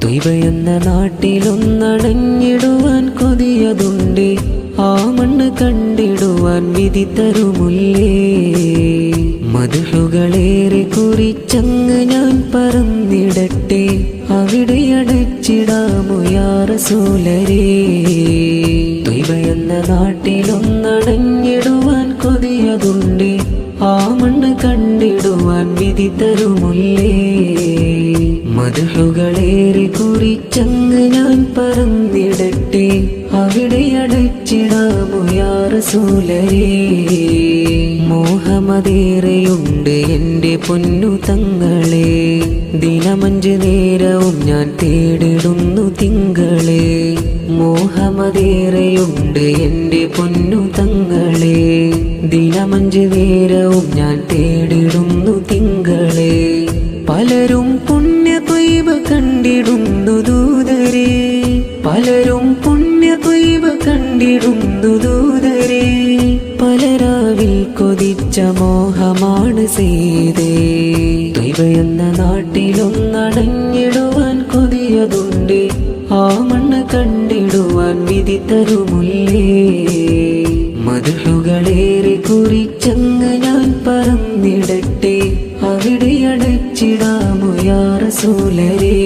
ത്വയ്ബയെന്ന നാട്ടിലൊന്നണഞ്ഞിടുവാൻ കൊതിയതുണ്ട്, ആ മണ്ണ് കണ്ടിടുവാൻ വിധി തരുമുല്ലേ. മദ്ഹുകളേറെ കുറിച്ചങ്ങ് ഞാൻ പറന്നിടട്ടെ, അവിടെ അടച്ചിടാമോ യാ റസൂലരേ. ത്വയ്ബയെന്ന നാട്ടിലൊന്നണഞ്ഞിടുവാൻ കൊതിയതുണ്ട്, ആ മണ്ണ് കണ്ടിടുവാൻ വിധി തരുമുല്ലേ. മദ്ഹുകളേറെ കുറിച്ചങ്ങ് ഞാൻ പറന്നിടട്ടെ, അവിടെ അടച്ചിടാമോ യാ റസൂലരേ. മോഹമതേറെയുണ്ട് എൻ്റെ പൊന്നു തങ്ങളെ, ദിനമഞ്ച് നേരവും ഞാൻ തേടിടുന്നു തിങ്കളെ. മോഹമതേറെയുണ്ട് എൻ്റെ പൊന്നു തങ്ങളെ, ദിനമഞ്ച് നേരവും ഞാൻ തേടിടുന്നു തിങ്കളെ. പലരും പുണ്യ ത്വയ്ബ കണ്ടിടുന്നു ദൂതരെ, പലരും പുണ്യ ത്വയ്ബ കണ്ടിടുന്നു ദൂതരെ. പലരാവിൽ കൊതിച്ച മോഹമാണ് സീതേ. ത്വയ്ബയെന്ന നാട്ടിലൊന്നണഞ്ഞിടുവാൻ കൊതിയതുണ്ട്, ആ മണ്ണ് കണ്ടിടുവാൻ വിധി തരുമുല്ലേ. മദ്ഹുകളേറെ കുറിച്ചങ്ങ് ഞാൻ പറന്നിടട്ടെ, അവിടെ അടച്ചിടാമോ യാ റസൂലരേ.